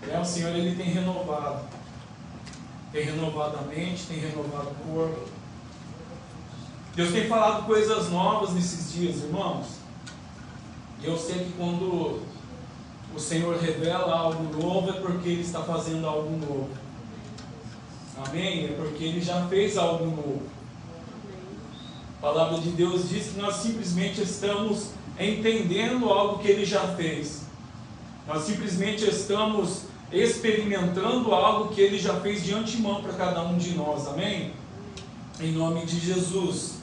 O Senhor, Ele tem renovado a mente, tem renovado o corpo. Deus tem falado coisas novas nesses dias, irmãos. E eu sei que quando o Senhor revela algo novo, é porque Ele está fazendo algo novo. Amém? É porque Ele já fez algo novo. A palavra de Deus diz que nós simplesmente estamos entendendo algo que Ele já fez. Nós simplesmente estamos experimentando algo que Ele já fez de antemão para cada um de nós. Amém? Em nome de Jesus.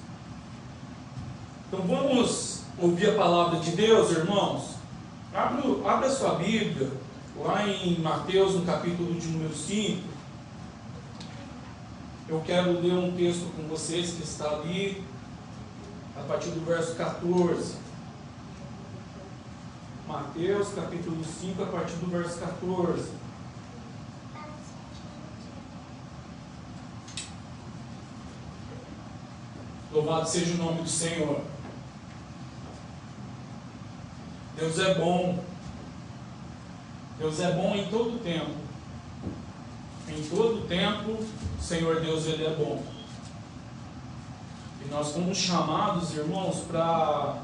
Então vamos ouvir a palavra de Deus, irmãos. Abra a sua Bíblia, lá em Mateus, no capítulo de número 5. Eu quero ler um texto com vocês que está ali, a partir do verso 14. Mateus, capítulo 5, a partir do verso 14. Louvado seja o nome do Senhor. Deus é bom. Deus é bom em todo tempo. Em todo tempo, o Senhor Deus, Ele é bom. E nós fomos chamados, irmãos, para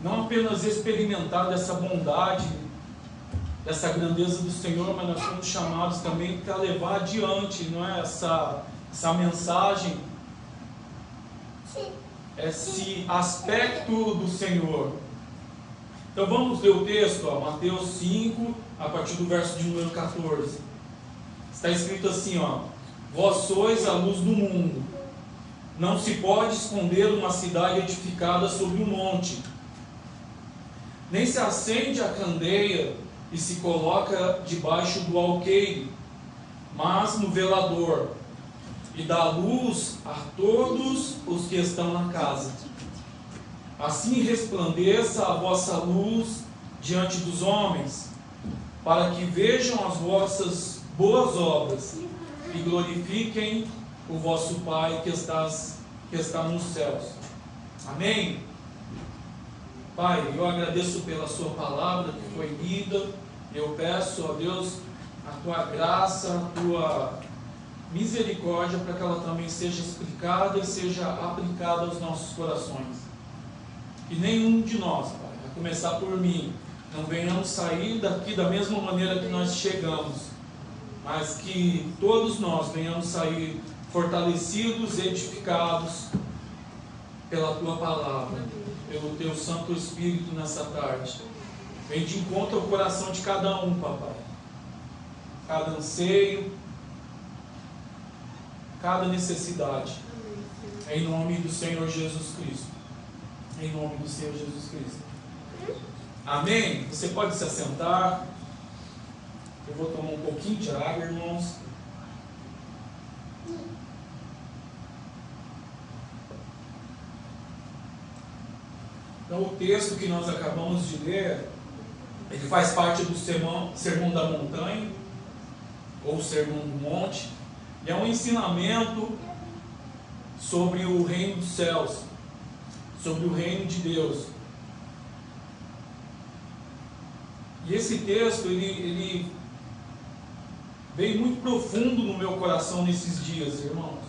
não apenas experimentar dessa bondade, dessa grandeza do Senhor, mas nós fomos chamados também para levar adiante, não é, essa mensagem, esse aspecto do Senhor. Então vamos ler o texto, Mateus 5, a partir do verso de número 14. Está escrito assim, vós sois a luz do mundo. Não se pode esconder uma cidade edificada sobre um monte. Nem se acende a candeia e se coloca debaixo do alqueire, mas no velador, e dá luz a todos os que estão na casa. Assim resplandeça a vossa luz diante dos homens, para que vejam as vossas boas obras e glorifiquem o vosso Pai que está nos céus. Amém? Pai, eu agradeço pela sua palavra que foi lida. Eu peço a Deus a tua graça, a tua misericórdia, para que ela também seja explicada e seja aplicada aos nossos corações. E nenhum de nós, Pai, a começar por mim, não venhamos sair daqui da mesma maneira que nós chegamos, mas que todos nós venhamos sair fortalecidos, edificados pela tua palavra, pelo teu Santo Espírito nessa tarde. Vem de encontro ao coração de cada um, papai. Cada anseio, cada necessidade. Em nome do Senhor Jesus Cristo. Em nome do Senhor Jesus Cristo. Amém? Você pode se assentar. Eu vou tomar um pouquinho de água, irmãos. Então, o texto que nós acabamos de ler, ele faz parte do Sermão da Montanha, ou Sermão do Monte, e é um ensinamento sobre o reino dos céus, sobre o reino de Deus. E esse texto, ele veio muito profundo no meu coração nesses dias, irmãos.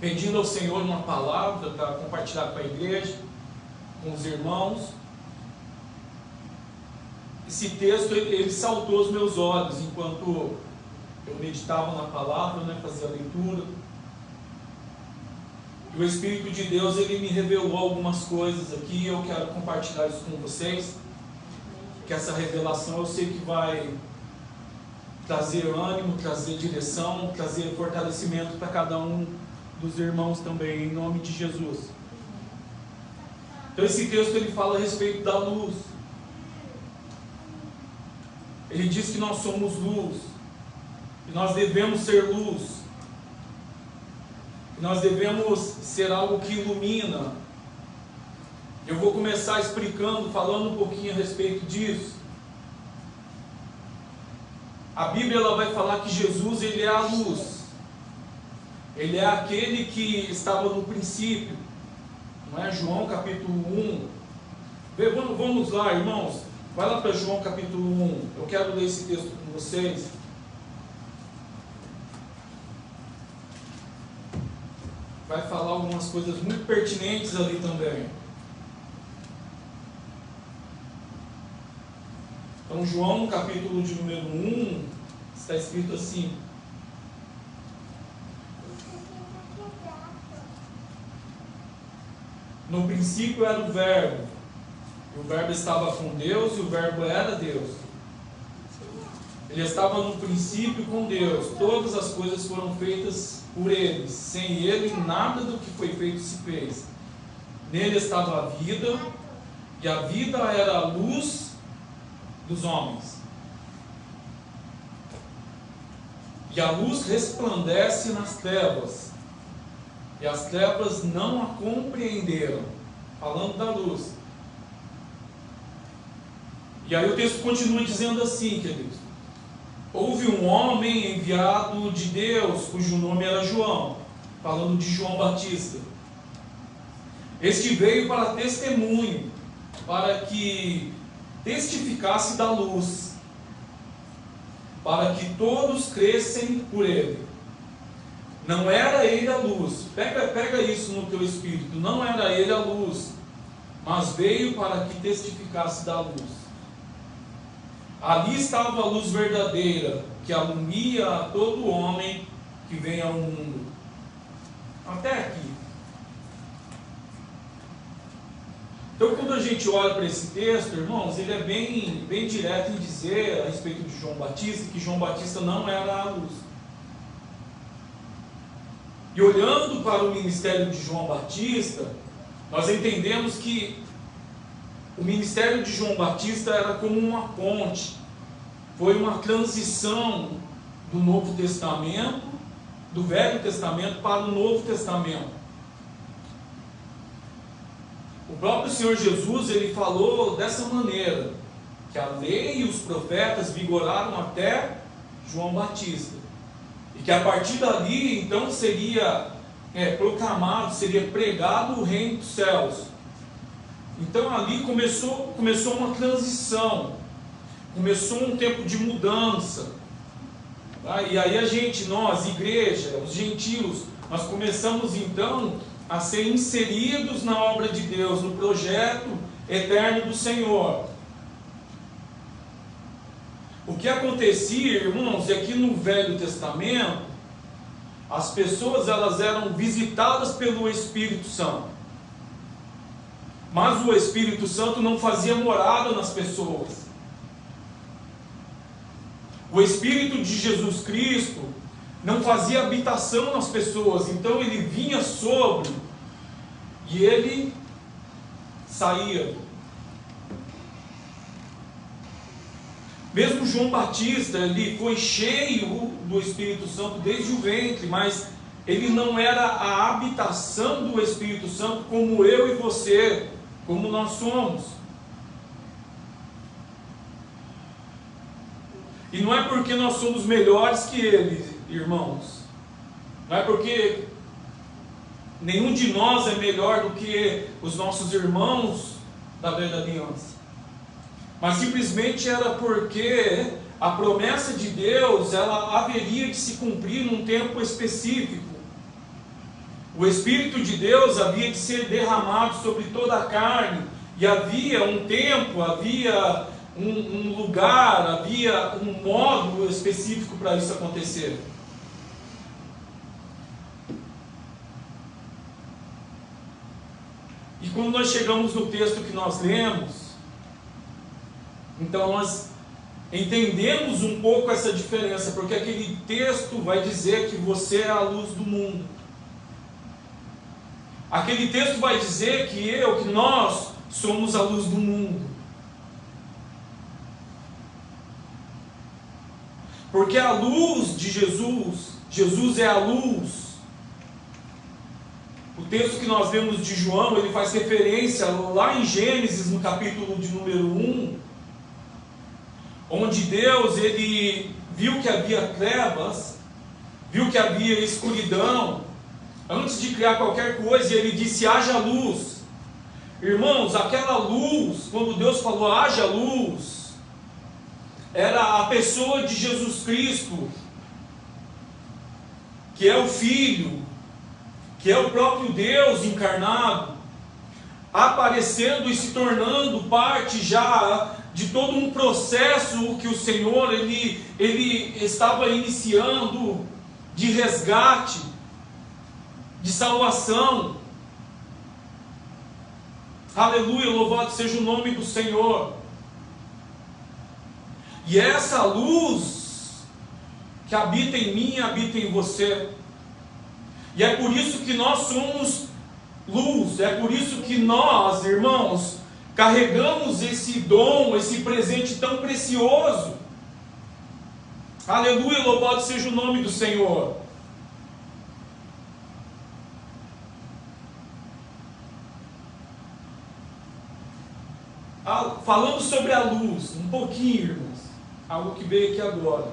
Pedindo ao Senhor uma palavra para compartilhar com a igreja, com os irmãos. Esse texto, ele saltou aos meus olhos enquanto eu meditava na palavra, fazia a leitura. E o Espírito de Deus, ele me revelou algumas coisas aqui, e eu quero compartilhar isso com vocês. Que essa revelação eu sei que vai trazer ânimo, trazer direção, trazer fortalecimento para cada um dos irmãos também, em nome de Jesus. Então esse texto, ele fala a respeito da luz. Ele diz que nós somos luz, que nós devemos ser luz, que nós devemos ser algo que ilumina. Eu vou começar explicando, falando um pouquinho a respeito disso. A Bíblia, ela vai falar que Jesus, ele é a luz. Ele é aquele que estava no princípio. Não é? João capítulo 1. Vamos lá, irmãos. Vai lá para João capítulo 1. Eu quero ler esse texto com vocês. Vai falar algumas coisas muito pertinentes ali também. Então, João, no capítulo de número 1, está escrito assim: no princípio era o Verbo, e o Verbo estava com Deus, e o Verbo era Deus. Ele estava no princípio com Deus. Todas as coisas foram feitas por Ele. Sem Ele, nada do que foi feito se fez. Nele estava a vida, e a vida era a luz dos homens. E a luz resplandece nas trevas, e as trevas não a compreenderam. Falando da luz. E aí o texto continua dizendo assim, queridos: houve um homem enviado de Deus, cujo nome era João, falando de João Batista. Este veio para testemunho, para que testificasse da luz, para que todos crescem por ele. Não era ele a luz. Pega isso no teu espírito. Não era ele a luz, mas veio para que testificasse da luz. Ali estava a luz verdadeira, que alumia a todo homem que vem ao mundo. Até aqui. Então, quando a gente olha para esse texto, irmãos, ele é bem direto em dizer a respeito de João Batista, que João Batista não era a luz. E olhando para o ministério de João Batista, nós entendemos que o ministério de João Batista era como uma ponte. Foi uma transição do Novo Testamento, do Velho Testamento para o Novo Testamento. O próprio Senhor Jesus, ele falou dessa maneira, que a lei e os profetas vigoraram até João Batista. E que a partir dali, então, seria proclamado, seria pregado o reino dos céus. Então ali começou uma transição, começou um tempo de mudança. Tá? E aí nós, igreja, os gentios, nós começamos então a ser inseridos na obra de Deus, no projeto eterno do Senhor. O que acontecia, irmãos, é que no Velho Testamento, as pessoas elas eram visitadas pelo Espírito Santo. Mas o Espírito Santo não fazia morada nas pessoas. O Espírito de Jesus Cristo não fazia habitação nas pessoas. Então ele vinha sobre e ele saía. Mesmo João Batista, ele foi cheio do Espírito Santo desde o ventre, mas ele não era a habitação do Espírito Santo como eu e você, como nós somos. E não é porque nós somos melhores que ele, irmãos. Não é porque nenhum de nós é melhor do que os nossos irmãos da velha aliança. Mas simplesmente era porque a promessa de Deus, ela haveria de se cumprir num tempo específico. O Espírito de Deus havia de ser derramado sobre toda a carne, e havia um tempo, havia um lugar, havia um modo específico para isso acontecer. E quando nós chegamos no texto que nós lemos, então nós entendemos um pouco essa diferença, porque aquele texto vai dizer que você é a luz do mundo. Aquele texto vai dizer que nós somos a luz do mundo. Porque a luz de Jesus, Jesus é a luz. O texto que nós vemos de João, ele faz referência lá em Gênesis, no capítulo de número 1, onde Deus, ele viu que havia trevas, viu que havia escuridão, antes de criar qualquer coisa, ele disse: haja luz. Irmãos, aquela luz, quando Deus falou haja luz, era a pessoa de Jesus Cristo, que é o Filho, que é o próprio Deus encarnado, aparecendo e se tornando parte já de todo um processo que o Senhor ele estava iniciando de resgate, de salvação. Aleluia, louvado seja o nome do Senhor. E essa luz que habita em mim, habita em você. E é por isso que nós somos luz, é por isso que nós, irmãos, carregamos esse dom, esse presente tão precioso. Aleluia, louvado seja o nome do Senhor. Falando sobre a luz, um pouquinho, irmãos, algo que veio aqui agora.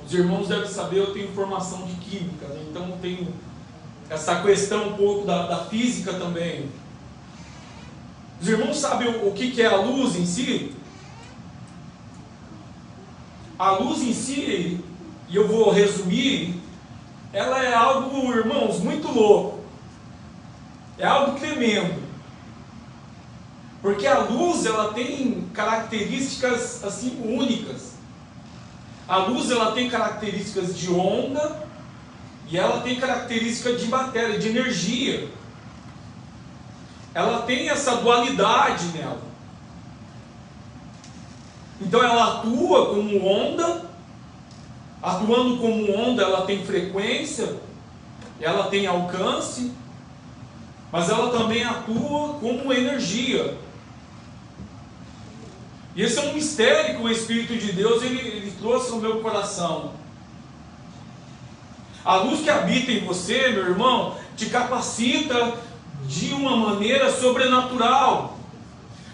Os irmãos devem saber, eu tenho formação de química, né? Então eu tenho essa questão um pouco da física também. Os irmãos sabem o que é a luz em si? A luz em si, e eu vou resumir, ela é algo, irmãos, muito louco. É algo tremendo. Porque a luz, ela tem características assim únicas. A luz, ela tem características de onda e ela tem características de matéria, de energia. Ela tem essa dualidade nela. Então ela atua como onda. Atuando como onda, ela tem frequência, ela tem alcance, mas ela também atua como energia. E esse é um mistério que o Espírito de Deus ele trouxe no meu coração. A luz que habita em você, meu irmão, te capacita de uma maneira sobrenatural,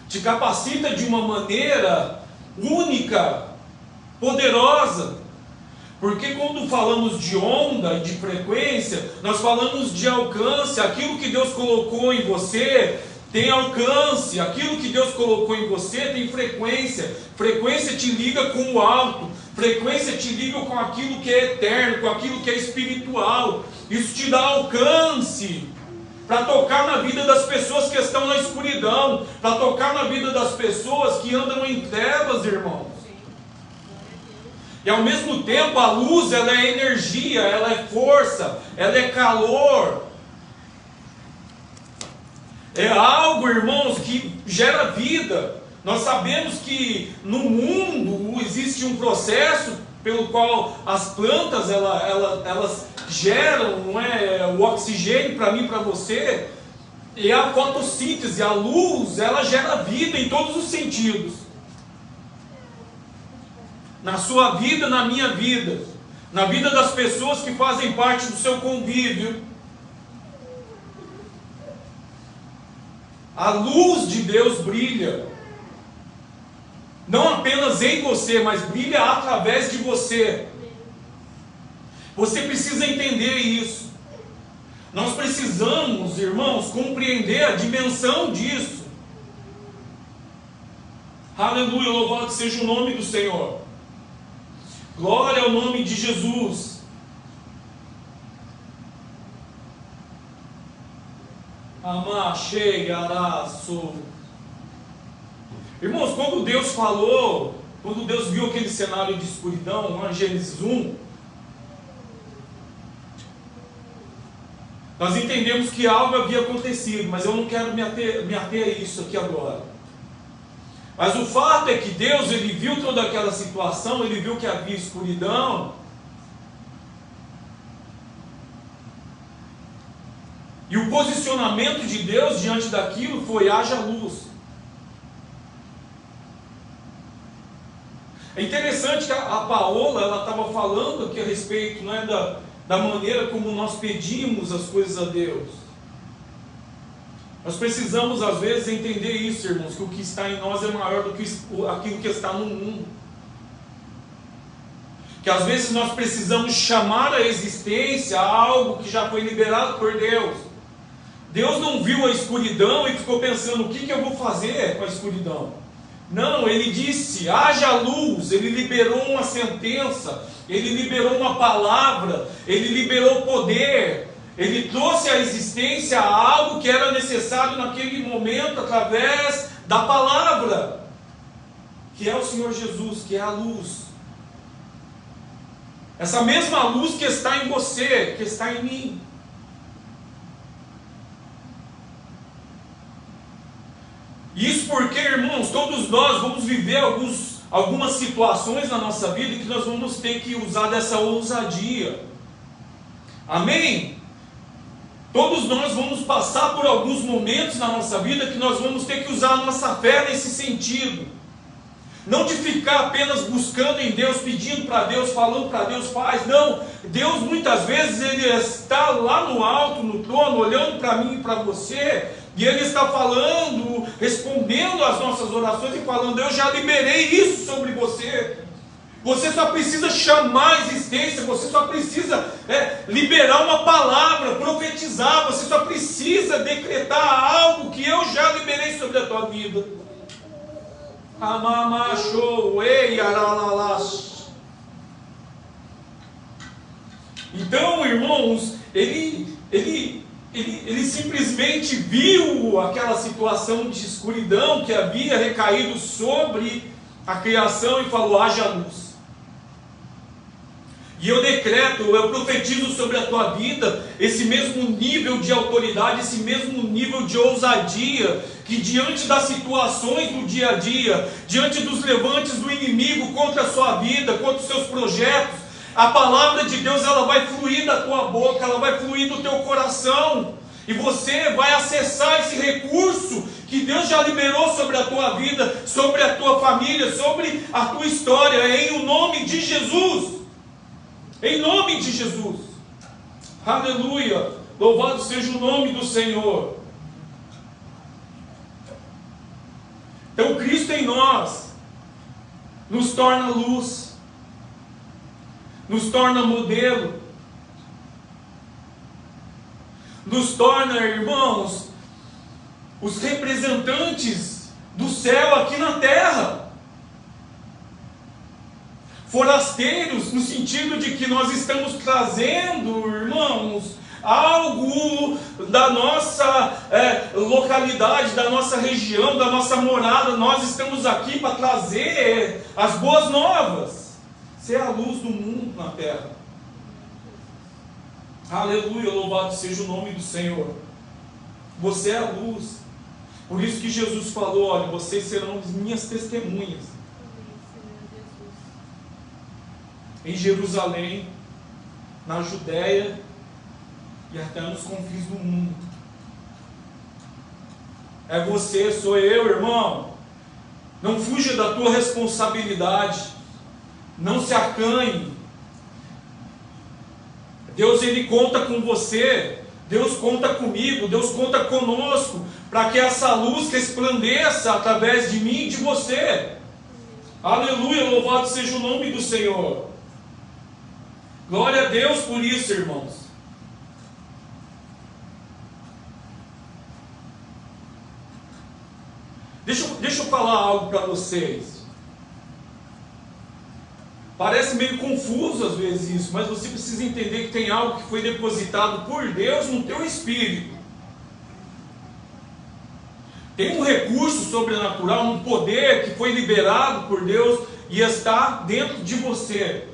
te capacita de uma maneira única, poderosa. Porque quando falamos de onda, de frequência, nós falamos de alcance. Aquilo que Deus colocou em você tem alcance, aquilo que Deus colocou em você tem frequência. Frequência te liga com o alto, frequência te liga com aquilo que é eterno, com aquilo que é espiritual. Isso te dá alcance para tocar na vida das pessoas que estão na escuridão, para tocar na vida das pessoas que andam em trevas, irmãos. E ao mesmo tempo a luz, ela é energia, ela é força, ela é calor. É algo, irmãos, que gera vida. Nós sabemos que no mundo existe um processo pelo qual as plantas elas geram, não é, o oxigênio para mim e para você. E a fotossíntese, a luz, ela gera vida em todos os sentidos. Na sua vida, na minha vida, na vida das pessoas que fazem parte do seu convívio. A luz de Deus brilha, não apenas em você, mas brilha através de você. Você precisa entender isso. Nós precisamos, irmãos, compreender a dimensão disso. Aleluia, louvado seja o nome do Senhor. Glória ao nome de Jesus. Irmãos, quando Deus falou, quando Deus viu aquele cenário de escuridão, lá em Gênesis 1, nós entendemos que algo havia acontecido, mas eu não quero me ater a isso aqui agora. Mas o fato é que Deus, ele viu toda aquela situação, ele viu que havia escuridão, e o posicionamento de Deus diante daquilo foi: haja luz. É interessante que a Paola, ela estava falando aqui a respeito, não é, da maneira como nós pedimos as coisas a Deus. Nós precisamos às vezes entender isso, irmãos, que o que está em nós é maior do que aquilo que está no mundo. Que às vezes nós precisamos chamar à existência algo que já foi liberado por Deus. Deus não viu a escuridão e ficou pensando, o que eu vou fazer com a escuridão? Não, ele disse, haja luz. Ele liberou uma sentença, ele liberou uma palavra, ele liberou poder, ele trouxe à existência algo que era necessário naquele momento, através da palavra, que é o Senhor Jesus, que é a luz. Essa mesma luz que está em você, que está em mim. Isso porque, irmãos, todos nós vamos viver algumas situações na nossa vida que nós vamos ter que usar dessa ousadia. Amém? Todos nós vamos passar por alguns momentos na nossa vida que nós vamos ter que usar a nossa fé nesse sentido. Não de ficar apenas buscando em Deus, pedindo para Deus, falando para Deus, faz. Não, Deus muitas vezes Ele está lá no alto, no trono, olhando para mim e para você, e Ele está falando, respondendo às nossas orações e falando, eu já liberei isso sobre você. Você só precisa chamar a existência, você só precisa liberar uma palavra, profetizar, você só precisa decretar algo que eu já liberei sobre a tua vida. Então, irmãos, ele simplesmente viu aquela situação de escuridão que havia recaído sobre a criação e falou, haja luz. E eu decreto, eu profetizo sobre a tua vida esse mesmo nível de autoridade, esse mesmo nível de ousadia, que diante das situações do dia a dia, diante dos levantes do inimigo contra a sua vida, contra os seus projetos, a palavra de Deus ela vai fluir da tua boca, ela vai fluir do teu coração, e você vai acessar esse recurso que Deus já liberou sobre a tua vida, sobre a tua família, sobre a tua história, em o nome de Jesus. Em nome de Jesus. Aleluia. Louvado seja o nome do Senhor. Então Cristo em nós nos torna luz, nos torna modelo, nos torna, irmãos, os representantes do céu aqui na terra. Forasteiros, no sentido de que nós estamos trazendo, irmãos, algo da nossa localidade, da nossa região, da nossa morada. Nós estamos aqui para trazer as boas novas, ser a luz do mundo na terra. Aleluia, louvado seja o nome do Senhor. Você é a luz. Por isso que Jesus falou, olha, vocês serão as minhas testemunhas. Em Jerusalém, na Judéia e até nos confins do mundo. É você, sou eu, irmão. Não fuja da tua responsabilidade. Não se acanhe. Deus, Ele conta com você. Deus conta comigo. Deus conta conosco. Para que essa luz resplandeça através de mim e de você. Aleluia, louvado seja o nome do Senhor. Glória a Deus por isso, irmãos. Deixa eu falar algo para vocês. Parece meio confuso às vezes isso, mas você precisa entender que tem algo que foi depositado por Deus no teu espírito. Tem um recurso sobrenatural, um poder que foi liberado por Deus e está dentro de você.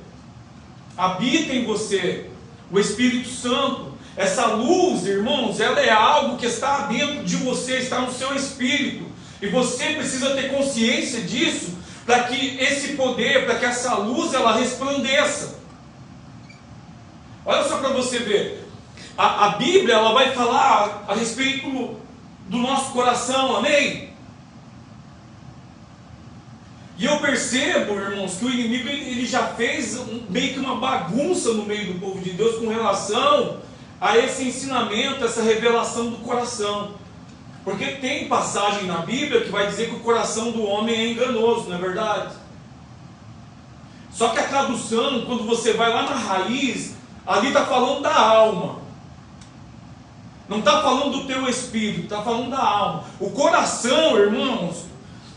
Habita em você o Espírito Santo. Essa luz, irmãos, ela é algo que está dentro de você, está no seu espírito. E você precisa ter consciência disso, para que esse poder, para que essa luz, ela resplandeça. Olha só para você ver. A Bíblia, ela vai falar a respeito do nosso coração, amém? E eu percebo, irmãos, que o inimigo ele já fez meio que uma bagunça no meio do povo de Deus com relação a esse ensinamento, essa revelação do coração. Porque tem passagem na Bíblia que vai dizer que o coração do homem é enganoso, não é verdade? Só que a tradução, quando você vai lá na raiz, ali está falando da alma. Não está falando do teu espírito, está falando da alma. O coração, irmãos,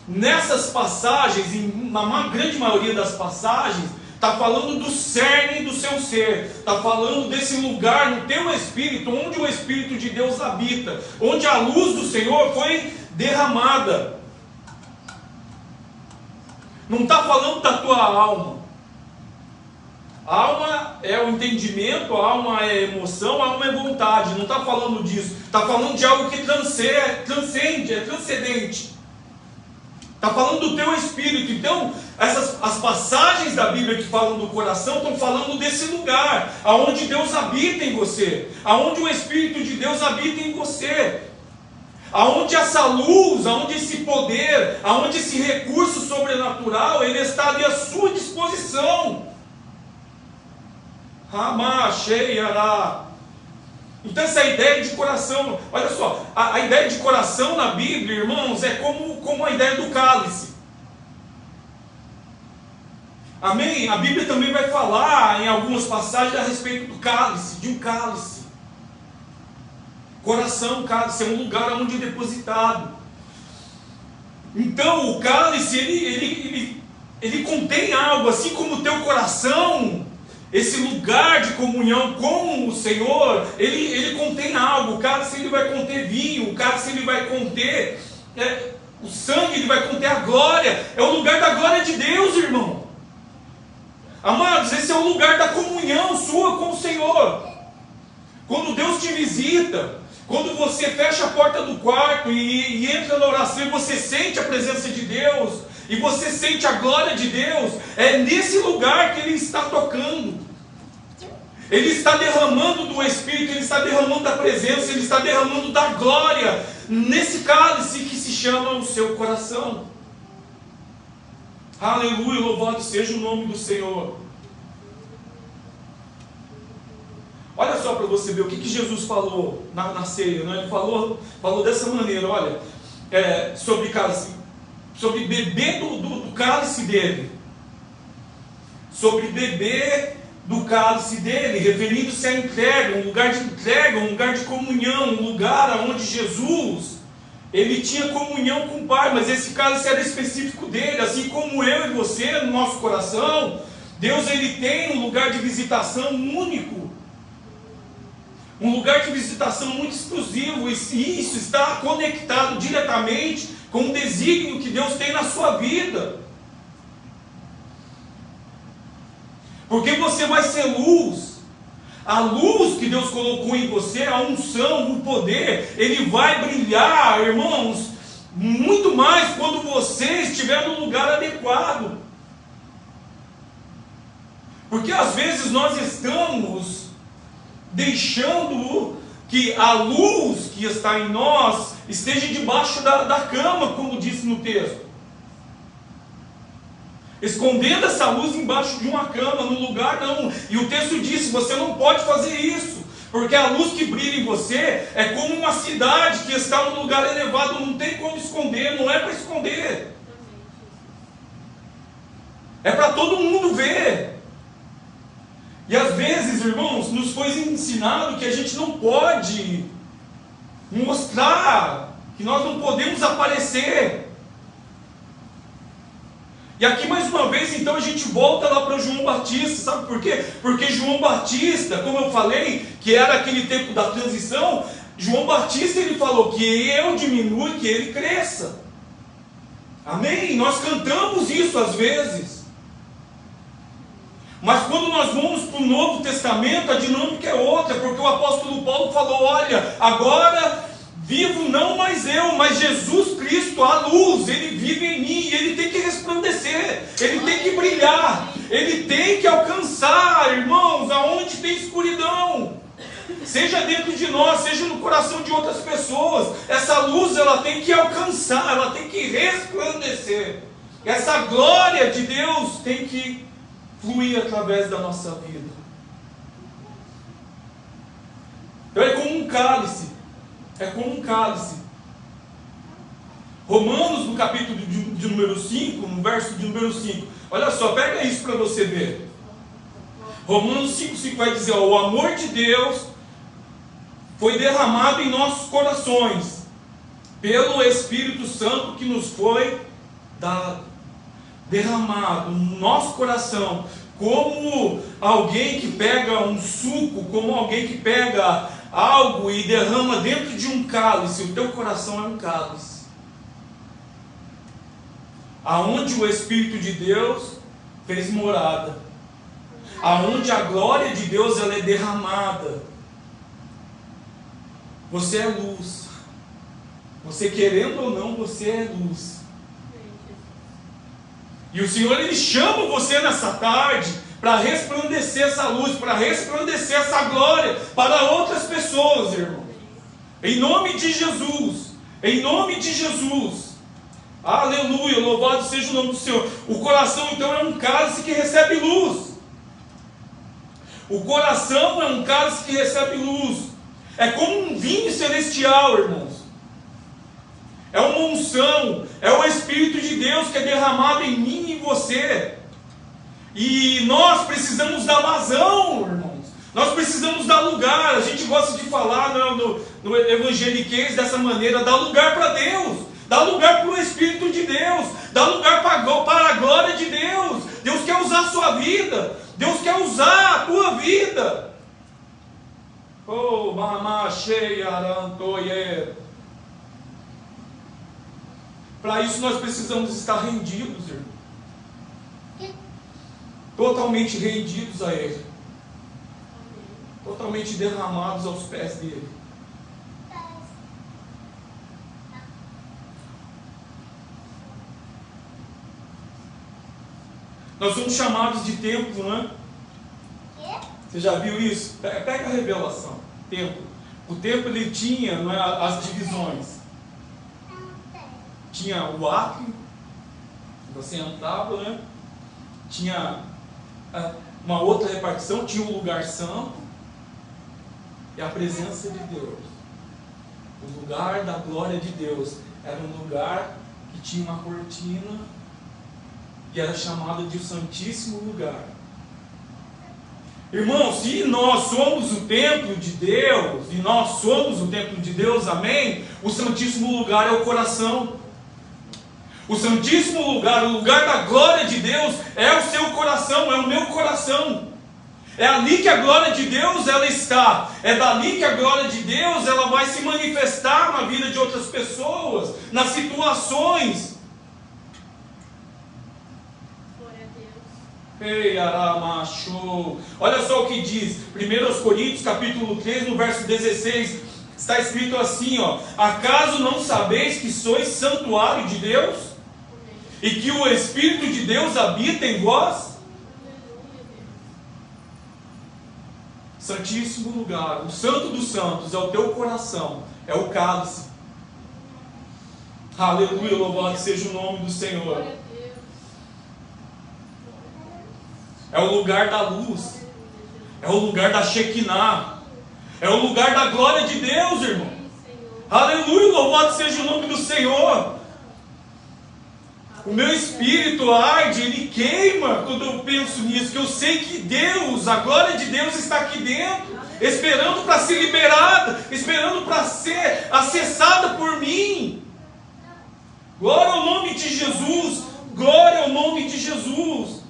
nessas passagens, na grande maioria das passagens, está falando do cerne do seu ser. Está falando desse lugar no teu espírito, onde o Espírito de Deus habita, onde a luz do Senhor foi derramada. Não está falando da tua alma. A alma é o entendimento, a alma é a emoção, a alma é vontade. Não está falando disso. Está falando de algo que transcende, é transcendente. Está falando do teu espírito. Então, as passagens da Bíblia que falam do coração estão falando desse lugar, aonde Deus habita em você, aonde o Espírito de Deus habita em você, aonde essa luz, aonde esse poder, aonde esse recurso sobrenatural, ele está ali à sua disposição. Então essa ideia de coração, olha só, a ideia de coração na Bíblia, irmãos, é como a ideia do cálice. Amém? A Bíblia também vai falar em algumas passagens a respeito do cálice, de um cálice. Coração, cálice, é um lugar onde é depositado. Então o cálice, ele contém algo, assim como o teu coração. Esse lugar de comunhão com o Senhor, ele contém algo. O cálice ele vai conter vinho, o cálice ele vai conter o sangue, ele vai conter a glória. É o lugar da glória de Deus, irmão. Amados, esse é o lugar da comunhão sua com o Senhor. Quando Deus te visita, quando você fecha a porta do quarto e entra na oração e você sente a presença de Deus, e você sente a glória de Deus, é nesse lugar que Ele está tocando. Ele está derramando do Espírito, Ele está derramando da presença, Ele está derramando da glória, nesse cálice que se chama o seu coração. Aleluia, louvado seja o nome do Senhor. Olha só para você ver o que Jesus falou na ceia, né? Ele falou dessa maneira, olha, sobre cálice, sobre beber do cálice dele, sobre beber do cálice dele, referindo-se à entrega, um lugar de comunhão, um lugar onde Jesus, ele tinha comunhão com o Pai, mas esse cálice era específico dele, assim como eu e você, no nosso coração. Deus, ele tem um lugar de visitação único, um lugar de visitação muito exclusivo, e isso está conectado diretamente com o desígnio que Deus tem na sua vida. Porque você vai ser luz. A luz que Deus colocou em você, a unção, o poder, ele vai brilhar, irmãos, muito mais quando você estiver no lugar adequado. Porque às vezes nós estamos deixando que a luz que está em nós esteja debaixo da cama, como disse no texto. Escondendo essa luz embaixo de uma cama, num lugar não. E o texto diz, você não pode fazer isso, porque a luz que brilha em você é como uma cidade que está num lugar elevado, não tem como esconder, não é para esconder. É para todo mundo ver. E às vezes, irmãos, nos foi ensinado que a gente não pode mostrar, que nós não podemos aparecer. E aqui mais uma vez, então, a gente volta lá para João Batista, sabe por quê? Porque João Batista, como eu falei, que era aquele tempo da transição, João Batista, ele falou que eu diminua e que ele cresça. Amém? Nós cantamos isso às vezes. Mas quando nós vamos para o Novo Testamento, a dinâmica é outra, porque o apóstolo Paulo falou, olha, agora vivo não mais eu, mas Jesus Cristo, a luz, Ele vive em mim, e Ele tem que resplandecer, Ele tem que brilhar, Ele tem que alcançar, irmãos, aonde tem escuridão, seja dentro de nós, seja no coração de outras pessoas, essa luz ela tem que alcançar, ela tem que resplandecer, essa glória de Deus tem que fluir através da nossa vida. Então é como um cálice. É como um cálice. Romanos, no capítulo de número 5, no verso de número 5. Olha só, pega isso para você ver. Romanos 5,5 vai dizer, ó, o amor de Deus foi derramado em nossos corações, pelo Espírito Santo que nos foi dado, derramado no nosso coração, como alguém que pega um suco, como alguém que pega algo e derrama dentro de um cálice. O teu coração é um cálice, aonde o Espírito de Deus fez morada, aonde a glória de Deus ela é derramada. Você é luz. Você querendo ou não, você é luz. E o Senhor, Ele chama você nessa tarde para resplandecer essa luz, para resplandecer essa glória para outras pessoas, irmão. Em nome de Jesus. Em nome de Jesus. Aleluia, louvado seja o nome do Senhor. O coração então é um cálice que recebe luz. O coração é um cálice que recebe luz. É como um vinho celestial, irmãos. É uma unção, é o Espírito de Deus que é derramado em mim e em você. E nós precisamos dar vazão, irmãos. Nós precisamos dar lugar. A gente gosta de falar no evangeliquez dessa maneira: dá lugar para Deus, dá lugar para o Espírito de Deus, dá lugar para a glória de Deus. Deus quer usar a sua vida, Deus quer usar a tua vida. Oh, mamá cheia, arantoie. Para isso nós precisamos estar rendidos, irmão. Totalmente rendidos a Ele. Totalmente derramados aos pés dEle. Nós somos chamados de templo, né? Você já viu isso? Pega a revelação. Templo. O templo ele tinha, não é, as divisões. Tinha o átrio, você entrava, né? Tinha uma outra repartição, tinha o lugar santo e a presença de Deus. O lugar da glória de Deus era um lugar que tinha uma cortina e era chamado de o Santíssimo Lugar. Irmãos, se nós somos o templo de Deus, e nós somos o templo de Deus, amém? O Santíssimo Lugar é o coração. O Santíssimo Lugar, o lugar da glória de Deus, é o seu coração, é o meu coração. É ali que a glória de Deus ela está. É dali que a glória de Deus ela vai se manifestar na vida de outras pessoas, nas situações. Ei, aramacho. Olha só o que diz 1 Coríntios capítulo 3, no verso 16. Está escrito assim, ó: acaso não sabeis que sois santuário de Deus? E que o Espírito de Deus habita em vós? Santíssimo lugar, o Santo dos Santos é o teu coração, é o cálice. Aleluia, louvado seja o nome do Senhor. É o lugar da luz, é o lugar da Shekinah, é o lugar da glória de Deus, irmão. Aleluia, louvado seja o nome do Senhor. O meu espírito arde, ele queima quando eu penso nisso, que eu sei que Deus, a glória de Deus está aqui dentro, esperando para ser liberada, esperando para ser acessada por mim. Glória ao nome de Jesus, glória ao nome de Jesus.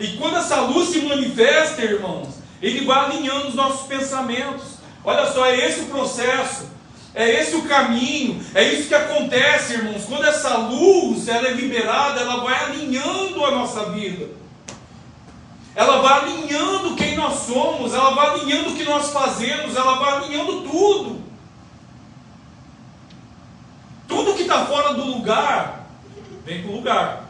E quando essa luz se manifesta, irmãos, ele vai alinhando os nossos pensamentos. Olha só, é esse o processo. É esse o caminho, é isso que acontece, irmãos. Quando essa luz ela é liberada, ela vai alinhando a nossa vida. Ela vai alinhando quem nós somos, ela vai alinhando o que nós fazemos, ela vai alinhando tudo. Tudo que está fora do lugar, vem para o lugar.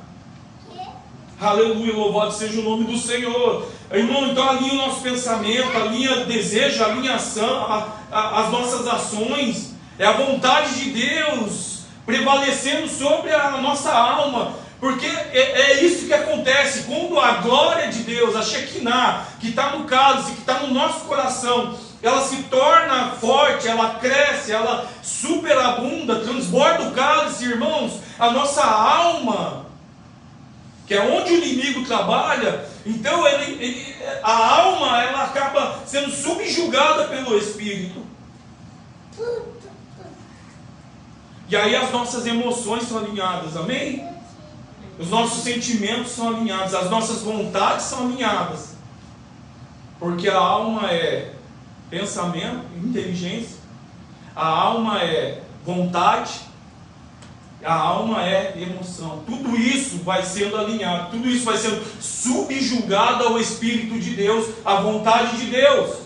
Aleluia, louvado seja o nome do Senhor. Irmão, então alinha o nosso pensamento, alinha desejo, alinha ação, as nossas ações. É a vontade de Deus prevalecendo sobre a nossa alma. Porque é isso que acontece. Quando a glória de Deus, a Shekinah, que está no cálice, que está no nosso coração, ela se torna forte, ela cresce, ela superabunda, transborda o cálice, irmãos. A nossa alma, que é onde o inimigo trabalha, então a alma ela acaba sendo subjugada pelo Espírito. E aí as nossas emoções são alinhadas, amém? Os nossos sentimentos são alinhados, as nossas vontades são alinhadas. Porque a alma é pensamento, inteligência, a alma é vontade, a alma é emoção. Tudo isso vai sendo alinhado, tudo isso vai sendo subjugado ao Espírito de Deus, à vontade de Deus.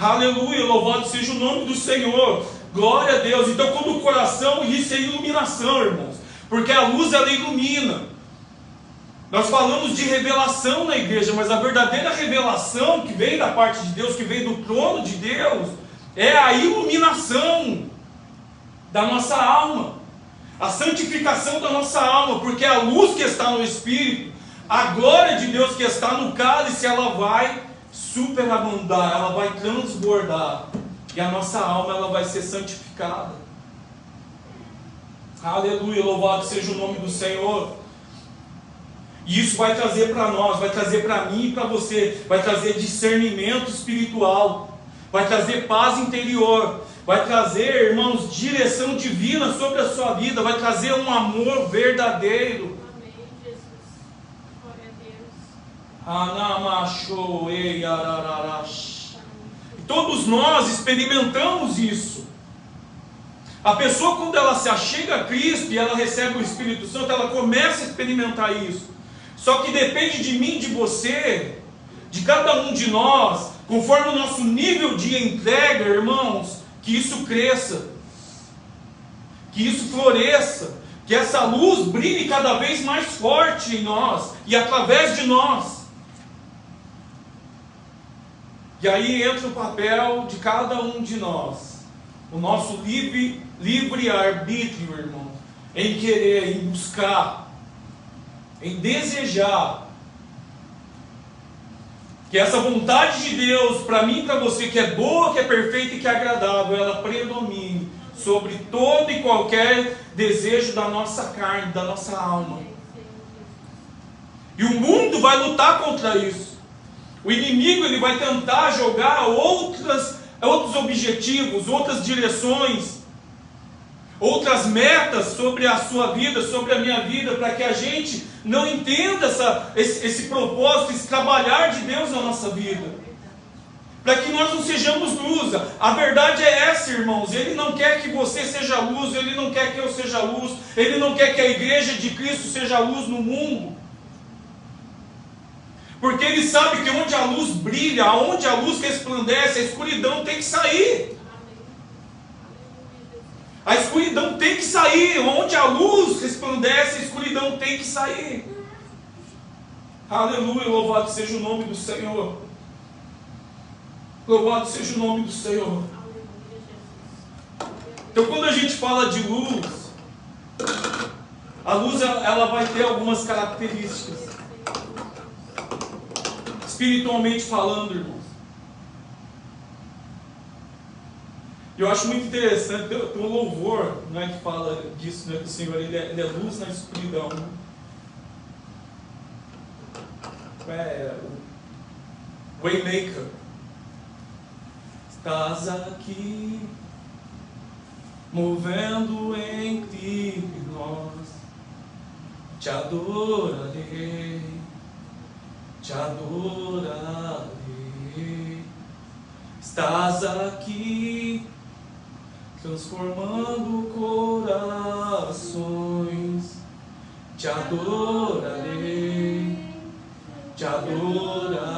Aleluia, louvado seja o nome do Senhor. Glória a Deus. Então quando o coração, isso é iluminação, irmãos, porque a luz ela ilumina. Nós falamos de revelação na igreja, mas a verdadeira revelação que vem da parte de Deus, que vem do trono de Deus, é a iluminação da nossa alma, a santificação da nossa alma, porque a luz que está no Espírito, a glória de Deus que está no cálice, ela vai superabundar, ela vai transbordar, e a nossa alma ela vai ser santificada. Aleluia, louvado seja o nome do Senhor. E isso vai trazer para nós, vai trazer para mim e para você, vai trazer discernimento espiritual, vai trazer paz interior, vai trazer, irmãos, direção divina sobre a sua vida, vai trazer um amor verdadeiro. Amém, Jesus. Glória a Deus. Todos nós experimentamos isso. A pessoa, quando ela se achega a Cristo e ela recebe o Espírito Santo, ela começa a experimentar isso. Só que depende de mim, de você, de cada um de nós, conforme o nosso nível de entrega, irmãos, que isso cresça, que isso floresça, que essa luz brilhe cada vez mais forte em nós e através de nós. E aí entra o papel de cada um de nós, o nosso livre arbítrio, irmão, em querer, em buscar, em desejar que essa vontade de Deus para mim e para você, que é boa, que é perfeita e que é agradável, ela predomine sobre todo e qualquer desejo da nossa carne, da nossa alma. E o mundo vai lutar contra isso. O inimigo ele vai tentar jogar outros objetivos, outras direções, outras metas sobre a sua vida, sobre a minha vida, para que a gente não entenda esse propósito, esse trabalhar de Deus na nossa vida, para que nós não sejamos luz. A verdade é essa, irmãos. Ele não quer que você seja luz, Ele não quer que eu seja luz, Ele não quer que a igreja de Cristo seja luz no mundo, porque Ele sabe que onde a luz brilha, onde a luz resplandece, a escuridão tem que sair. A escuridão tem que sair. Onde a luz resplandece, a escuridão tem que sair. Aleluia, louvado seja o nome do Senhor. Louvado seja o nome do Senhor. Então quando a gente fala de luz, a luz ela vai ter algumas características, espiritualmente falando, irmãos. Eu acho muito interessante, tem um louvor, né, que fala disso, né, que o Senhor ele é luz na escuridão. Waymaker. Estás aqui, movendo entre nós, te adorarei, te adorarei. Estás aqui, transformando corações, te adorarei, te adorarei.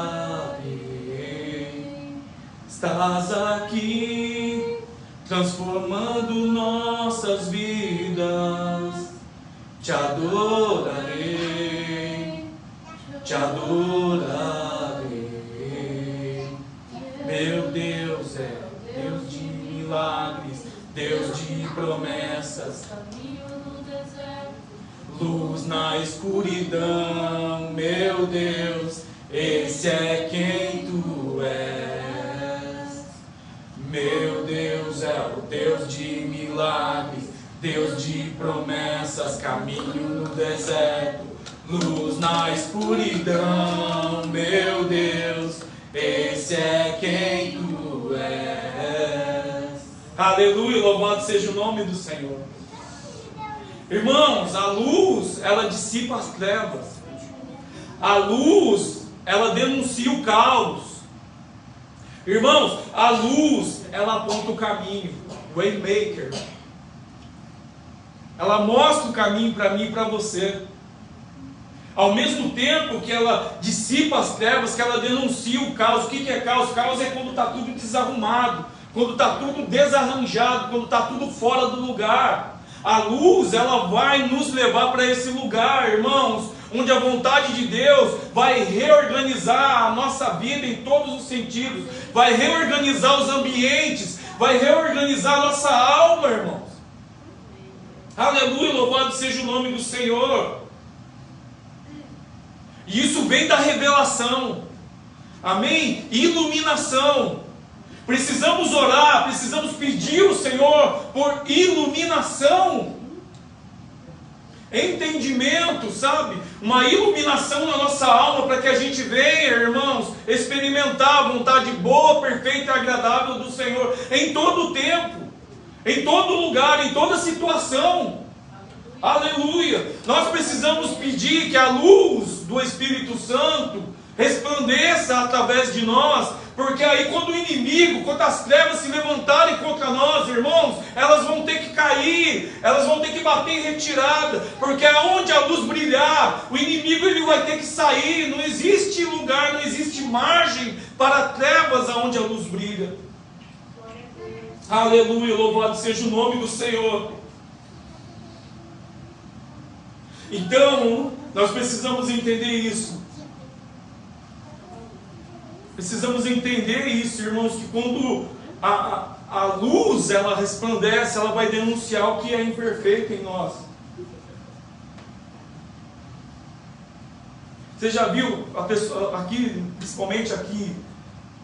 Estás aqui, transformando nossas vidas, te adorarei, te adorarei. Meu Deus é Deus de milagres, Deus de promessas, luz na escuridão. Meu Deus, esse é quem tu és. Meu Deus é o Deus de milagres, Deus de promessas, caminho no deserto, luz na escuridão, meu Deus, esse é quem tu és. Aleluia, louvado seja o nome do Senhor. Irmãos, a luz, ela dissipa as trevas. A luz, ela denuncia o caos. Irmãos, a luz, ela aponta o caminho. Waymaker. Ela mostra o caminho para mim e para você. Ao mesmo tempo que ela dissipa as trevas, que ela denuncia o caos. O que é caos? Caos é quando está tudo desarrumado, quando está tudo desarranjado, quando está tudo fora do lugar. A luz, ela vai nos levar para esse lugar, irmãos, onde a vontade de Deus vai reorganizar a nossa vida em todos os sentidos, vai reorganizar os ambientes, vai reorganizar a nossa alma, irmãos. Aleluia, louvado seja o nome do Senhor. E isso vem da revelação. Amém? Iluminação. Precisamos orar, precisamos pedir ao Senhor por iluminação. Entendimento, sabe? Uma iluminação na nossa alma para que a gente venha, irmãos, experimentar a vontade boa, perfeita e agradável do Senhor em todo o tempo, em todo lugar, em toda situação. Aleluia! Nós precisamos pedir que a luz do Espírito Santo resplandeça através de nós, porque aí quando o inimigo, quando as trevas se levantarem contra nós, irmãos, elas vão ter que cair, elas vão ter que bater em retirada, porque aonde a luz brilhar, o inimigo ele vai ter que sair. Não existe lugar, não existe margem para trevas aonde a luz brilha. Aleluia, louvado seja o nome do Senhor. Então, nós precisamos entender isso. Precisamos entender isso, irmãos, que quando a luz, ela resplandece, ela vai denunciar o que é imperfeito em nós. Você já viu, a pessoa, aqui, principalmente aqui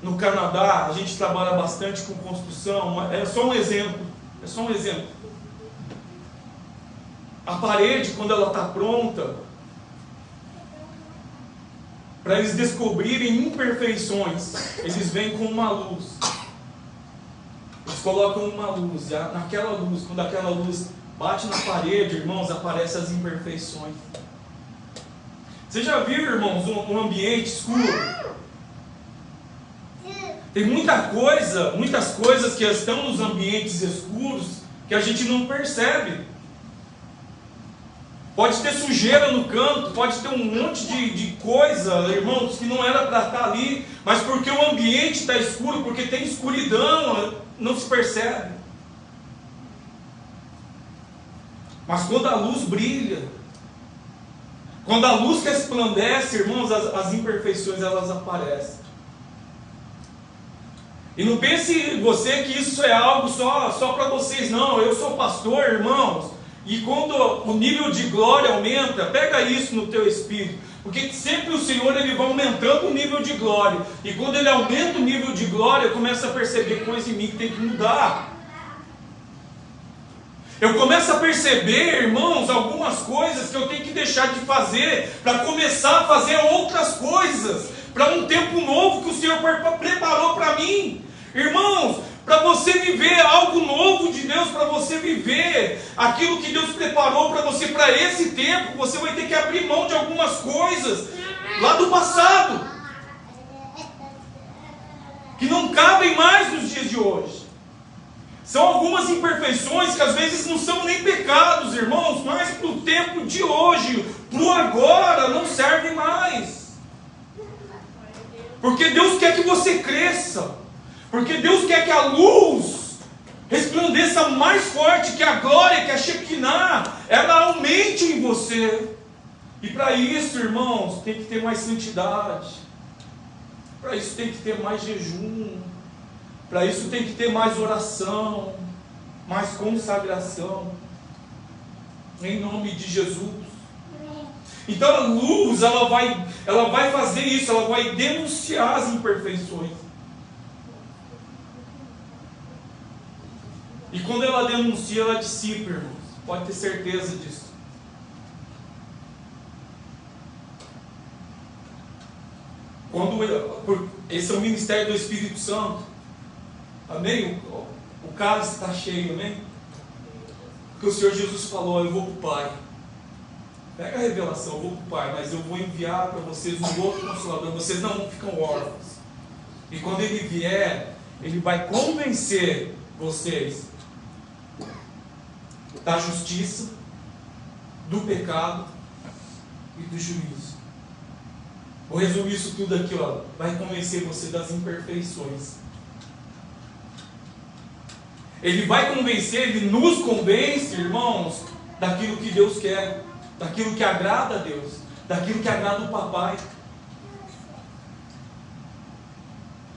no Canadá, a gente trabalha bastante com construção, é só um exemplo, A parede, quando ela está pronta, para eles descobrirem imperfeições, eles vêm com uma luz. Eles colocam uma luz, e naquela luz, quando aquela luz bate na parede, irmãos, aparecem as imperfeições. Você já viu, irmãos, um ambiente escuro? Tem muitas coisas que estão nos ambientes escuros que a gente não percebe. Pode ter sujeira no canto, pode ter um monte de coisa, irmãos, que não era para estar ali, mas porque o ambiente está escuro, porque tem escuridão, não se percebe. Mas quando a luz brilha, quando a luz resplandece, irmãos, as imperfeições elas aparecem. E não pense você que isso é algo só para vocês, não. Eu sou pastor, irmãos. E quando o nível de glória aumenta, pega isso no teu espírito, porque sempre o Senhor ele vai aumentando o nível de glória, e quando ele aumenta o nível de glória, eu começo a perceber coisas em mim que tem que mudar. Eu começo a perceber, irmãos, algumas coisas que eu tenho que deixar de fazer, para começar a fazer outras coisas, para um tempo novo que o Senhor preparou para mim. Irmãos, para você viver algo novo de Deus, para você viver aquilo que Deus preparou para você para esse tempo, você vai ter que abrir mão de algumas coisas lá do passado, que não cabem mais nos dias de hoje. São algumas imperfeições que às vezes não são nem pecados, irmãos, mas para o tempo de hoje, para o agora, não servem mais. Porque Deus quer que você cresça. Porque Deus quer que a luz resplandeça mais forte, que a glória, que a Shekinah, ela aumente em você. E para isso, irmãos, tem que ter mais santidade. Para isso tem que ter mais jejum. Para isso tem que ter mais oração, mais consagração. Em nome de Jesus. Então a luz, ela vai fazer isso, ela vai denunciar as imperfeições. E quando ela denuncia, ela dissipa, irmãos. Pode ter certeza disso. Esse é o ministério do Espírito Santo. Amém? O cálice está cheio, amém? Porque o Senhor Jesus falou: eu vou para o Pai. Pega a revelação: eu vou para o Pai, mas eu vou enviar para vocês um outro Consolador. Vocês não ficam órfãos. E quando Ele vier, Ele vai convencer vocês da justiça, do pecado e do juízo. Vou resumir isso tudo aqui, ó. Vai convencer você das imperfeições. Ele vai convencer, Ele nos convence, irmãos, daquilo que Deus quer, daquilo que agrada a Deus, daquilo que agrada o Papai,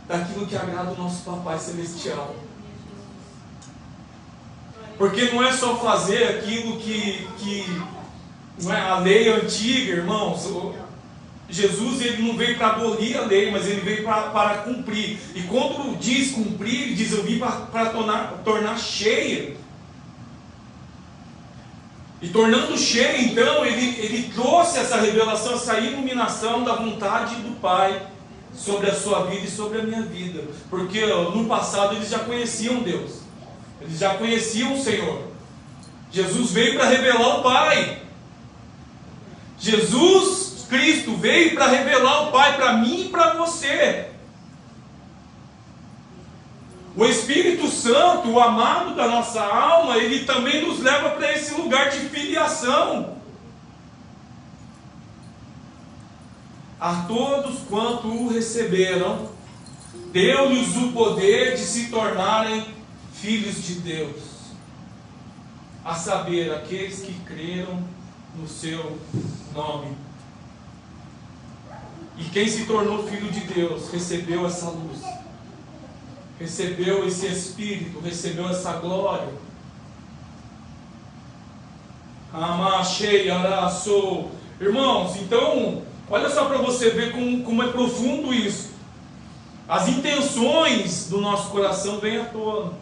daquilo que agrada o nosso Papai Celestial. Porque não é só fazer aquilo que não é a lei antiga, irmãos. Jesus, Ele não veio para abolir a lei, mas Ele veio para cumprir. E quando diz cumprir, Ele diz: eu vim para tornar cheia. E tornando cheia, então, ele trouxe essa revelação, essa iluminação da vontade do Pai sobre a sua vida e sobre a minha vida. Porque no passado eles já conheciam Deus, eles já conheciam o Senhor. Jesus veio para revelar o Pai. Jesus Cristo veio para revelar o Pai para mim e para você. O Espírito Santo, o amado da nossa alma, ele também nos leva para esse lugar de filiação. A todos quanto o receberam, deu-lhes o poder de se tornarem filhos de Deus, a saber, aqueles que creram no seu nome. E quem se tornou filho de Deus recebeu essa luz, recebeu esse Espírito, recebeu essa glória. Irmãos, então, olha só para você ver como é profundo isso. As intenções do nosso coração vêm à tona.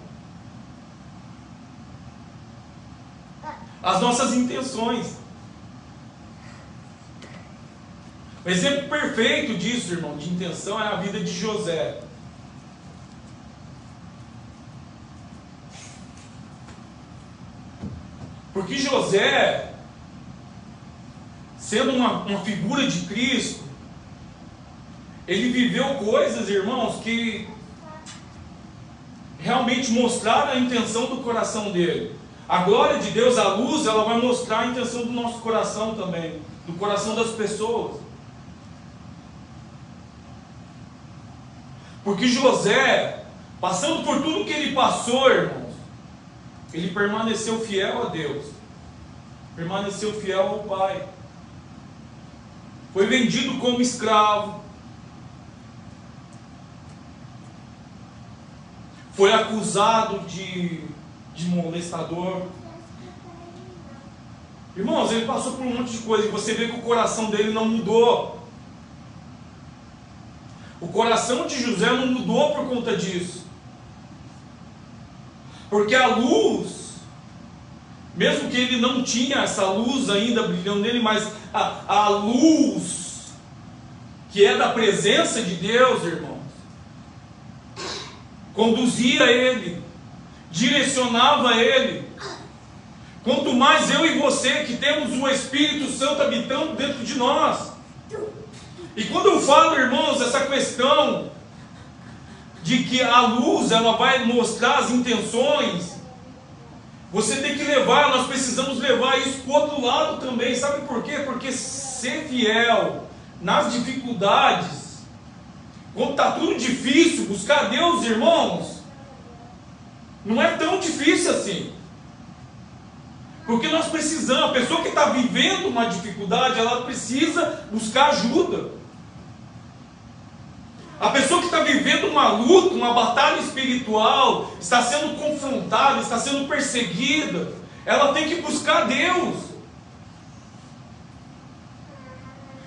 As nossas intenções. O exemplo perfeito disso, irmão, de intenção, é a vida de José. Porque José, sendo uma figura de Cristo, ele viveu coisas, irmãos, que realmente mostraram a intenção do coração dele. A glória de Deus, a luz, ela vai mostrar a intenção do nosso coração também, do coração das pessoas. Porque José, passando por tudo que ele passou, irmãos, ele permaneceu fiel a Deus, permaneceu fiel ao Pai. Foi vendido como escravo, foi acusado de molestador. Irmãos, ele passou por um monte de coisa, e você vê que o coração dele não mudou. O coração de José não mudou por conta disso. Porque a luz, mesmo que ele não tinha essa luz ainda brilhando nele, mas a luz que é da presença de Deus, irmãos, conduzia ele, direcionava ele. Quanto mais eu e você, que temos o Espírito Santo habitando dentro de nós. E quando eu falo, irmãos, essa questão de que a luz, ela vai mostrar as intenções, você tem que levar, nós precisamos levar isso para o outro lado também. Sabe por quê? Porque ser fiel nas dificuldades, quando está tudo difícil, buscar Deus, irmãos, não é tão difícil assim. Porque nós precisamos, a pessoa que está vivendo uma dificuldade, ela precisa buscar ajuda. A pessoa que está vivendo uma luta, uma batalha espiritual, está sendo confrontada, está sendo perseguida, ela tem que buscar Deus.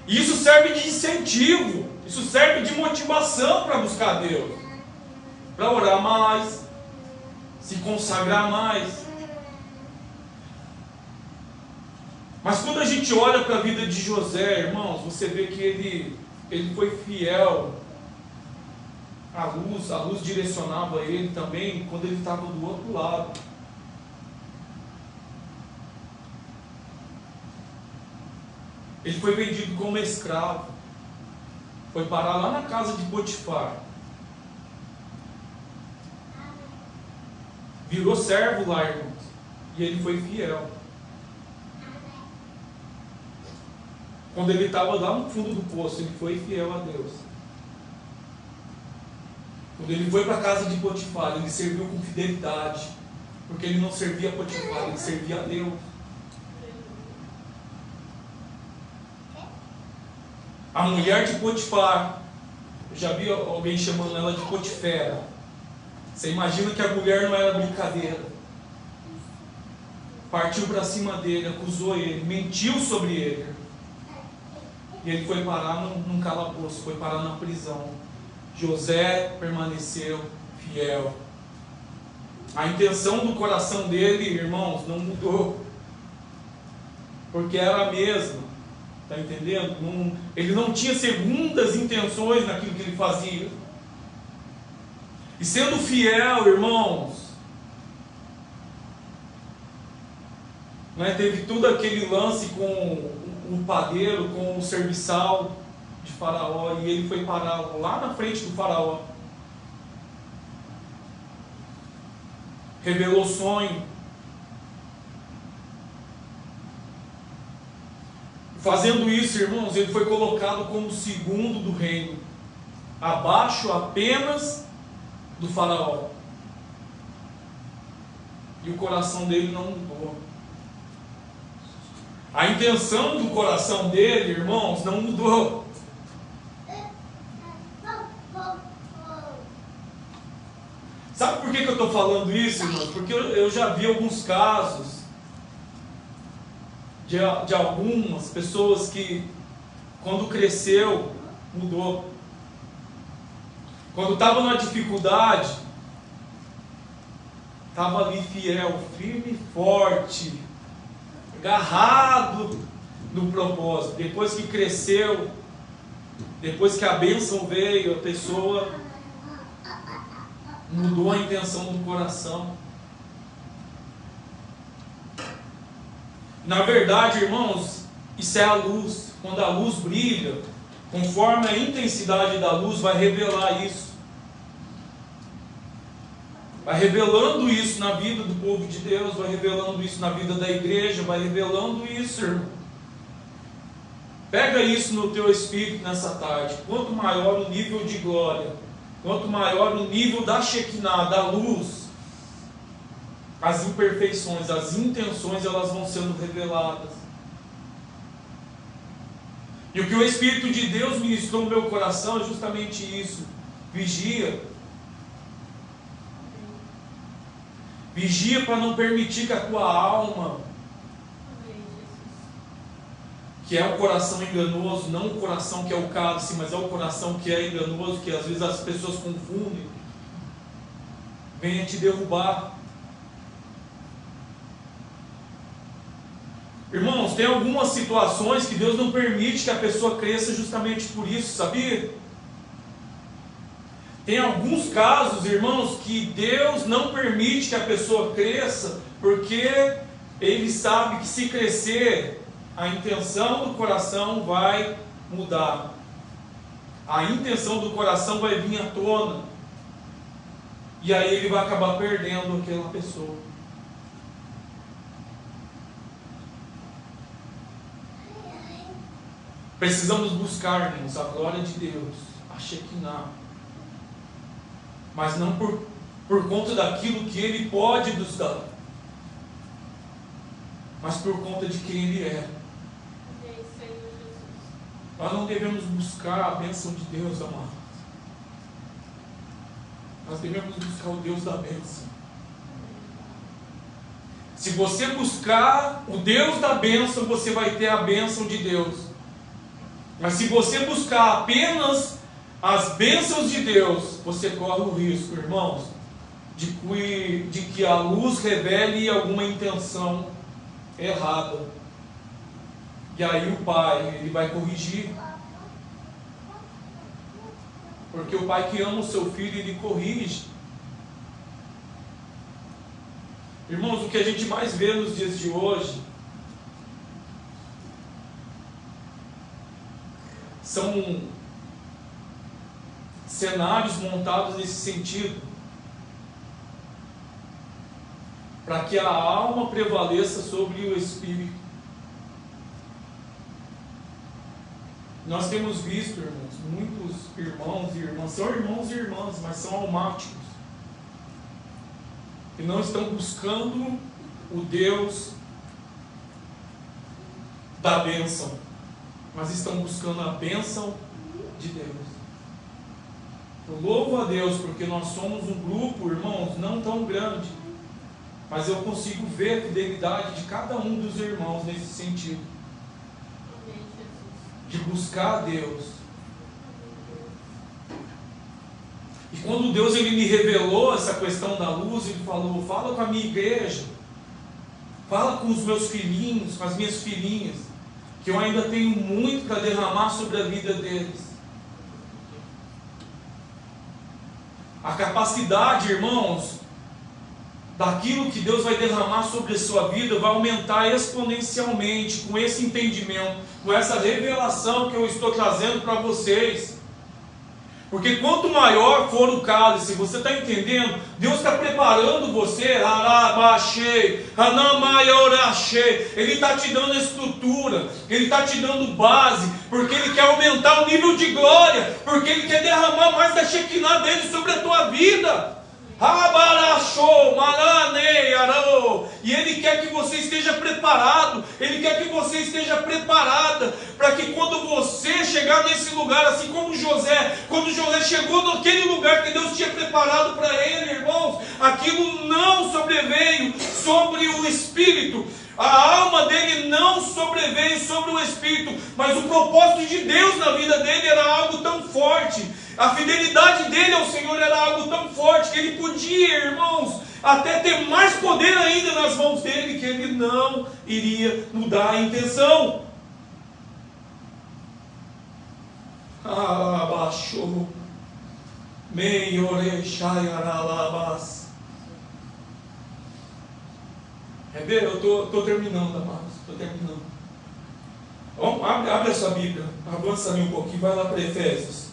E isso serve de incentivo, isso serve de motivação para buscar Deus, para orar mais, se consagrar mais. Mas quando a gente olha para a vida de José, irmãos, você vê que ele foi fiel à luz, a luz direcionava ele também quando ele estava do outro lado. Ele foi vendido como escravo, foi parar lá na casa de Potifar, virou servo lá, irmãos, e ele foi fiel. Quando ele estava lá no fundo do poço, ele foi fiel a Deus. Quando ele foi para a casa de Potifar, ele serviu com fidelidade, porque ele não servia a Potifar, ele servia a Deus. A mulher de Potifar, eu já vi alguém chamando ela de Potifera. Você imagina que a mulher não era brincadeira. Partiu para cima dele, acusou ele, mentiu sobre ele. E ele foi parar num calabouço, foi parar na prisão. José permaneceu fiel. A intenção do coração dele, irmãos, não mudou, porque era a mesma. Está entendendo? Ele não tinha segundas intenções naquilo que ele fazia. E sendo fiel, irmãos, né, teve todo aquele lance com o padeiro, com o serviçal de Faraó, e ele foi parar lá na frente do Faraó. Revelou sonho. Fazendo isso, irmãos, ele foi colocado como segundo do reino, abaixo apenas do Faraó. E o coração dele não mudou. A intenção do coração dele, irmãos, não mudou. Sabe por que eu estou falando isso, irmãos? Porque eu já vi alguns casos de algumas pessoas que, quando cresceu, mudou. Quando estava na dificuldade, estava ali fiel, firme e forte, agarrado no propósito. Depois que cresceu, depois que a bênção veio, a pessoa mudou a intenção do coração. Na verdade, irmãos, isso é a luz. Quando a luz brilha, conforme a intensidade da luz, vai revelar isso. Vai revelando isso na vida do povo de Deus, vai revelando isso na vida da igreja, vai revelando isso, irmão. Pega isso no teu espírito nessa tarde. Quanto maior o nível de glória, quanto maior o nível da Shekinah, da luz, as imperfeições, as intenções, elas vão sendo reveladas. E o que o Espírito de Deus ministrou no meu coração é justamente isso. Vigia. Vigia para não permitir que a tua alma, que é o coração enganoso, não o coração que é o cálice, mas é o coração que é enganoso, que às vezes as pessoas confundem, venha te derrubar. Irmãos, tem algumas situações que Deus não permite que a pessoa cresça justamente por isso, sabia? Tem alguns casos, irmãos, que Deus não permite que a pessoa cresça, porque Ele sabe que se crescer, a intenção do coração vai mudar. A intenção do coração vai vir à tona. E aí ele vai acabar perdendo aquela pessoa. Precisamos buscar, irmãos, a glória de Deus, a Shekinah. Mas não por conta daquilo que Ele pode nos dar, mas por conta de quem Ele é. Nós não devemos buscar a bênção de Deus, amados. Nós devemos buscar o Deus da bênção. Se você buscar o Deus da bênção, você vai ter a bênção de Deus. Mas se você buscar apenas as bênçãos de Deus, você corre o risco, irmãos, de que a luz revele alguma intenção errada. E aí o Pai, Ele vai corrigir. Porque o pai que ama o seu filho, ele corrige. Irmãos, o que a gente mais vê nos dias de hoje são cenários montados nesse sentido, para que a alma prevaleça sobre o espírito. Nós temos visto, irmãos, muitos irmãos e irmãs, são irmãos e irmãs, mas são almáticos, que não estão buscando o Deus da bênção, mas estão buscando a bênção de Deus. Eu louvo a Deus porque nós somos um grupo, irmãos, não tão grande, mas eu consigo ver a fidelidade de cada um dos irmãos nesse sentido, de buscar a Deus. E quando Deus ele me revelou essa questão da luz, ele falou: fala com a minha igreja, fala com os meus filhinhos, com as minhas filhinhas, que eu ainda tenho muito para derramar sobre a vida deles. A capacidade, irmãos, daquilo que Deus vai derramar sobre a sua vida vai aumentar exponencialmente com esse entendimento, com essa revelação que eu estou trazendo para vocês. Porque quanto maior for o cálice, você está entendendo? Deus está preparando você, Ele está te dando estrutura, Ele está te dando base, porque Ele quer aumentar o nível de glória, porque Ele quer derramar mais da Shekinah dele sobre a tua vida. E Ele quer que você esteja preparado, Ele quer que você esteja preparada, para que quando você chegar nesse lugar, assim como José, quando José chegou naquele lugar que Deus tinha preparado para ele, irmãos, aquilo não sobreveio sobre o espírito, a alma dele não sobreveio sobre o espírito, mas o propósito de Deus na vida dele era algo tão forte, a fidelidade dele ao Senhor era algo tão forte, que ele podia, irmãos, até ter mais poder ainda nas mãos dele, que ele não iria mudar a intenção. Abaixou, meiorechaiaralabas. Eu estou terminando, amados, estou terminando. Vamos, abre a sua Bíblia, avança ali um pouquinho, vai lá para Efésios.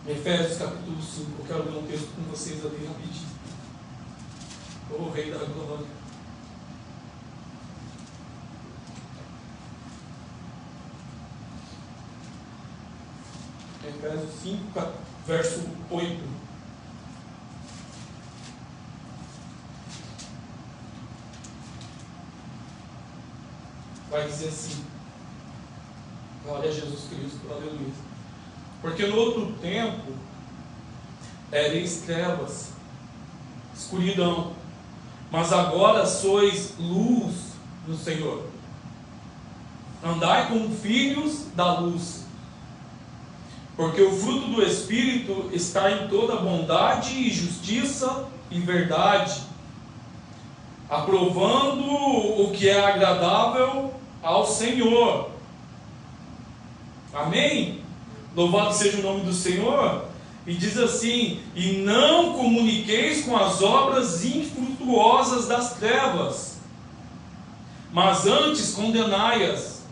Efésios capítulo 5, eu quero ler um texto com vocês ali rapidinho. O Rei da Glória. Efésios 5, verso 8. Vai dizer assim: glória a Jesus Cristo, aleluia. Porque no outro tempo ereis trevas, escuridão, mas agora sois luz no Senhor. Andai como filhos da luz, porque o fruto do Espírito está em toda bondade e justiça e verdade, aprovando o que é agradável ao Senhor. Amém? Louvado seja o nome do Senhor. E diz assim: e não comuniqueis com as obras infrutuosas das trevas, mas antes condenai-as,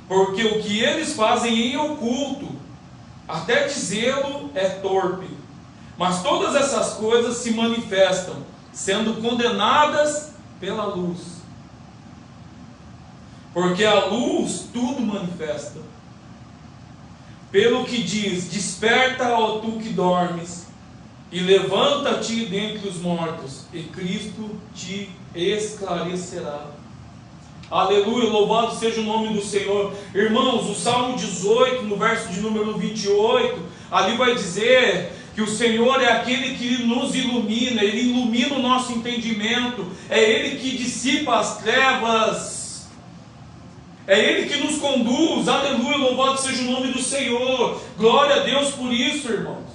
porque o que eles fazem em oculto, até dizê-lo é torpe, mas todas essas coisas se manifestam, sendo condenadas pela luz, porque a luz tudo manifesta. Pelo que diz: desperta, ó tu que dormes, e levanta-te dentre os mortos, e Cristo te esclarecerá. Aleluia, louvado seja o nome do Senhor. Irmãos, o Salmo 18, no verso de número 28, ali vai dizer que o Senhor é aquele que nos ilumina, Ele ilumina o nosso entendimento, é Ele que dissipa as trevas, é Ele que nos conduz. Aleluia, louvado seja o nome do Senhor. Glória a Deus por isso, irmãos.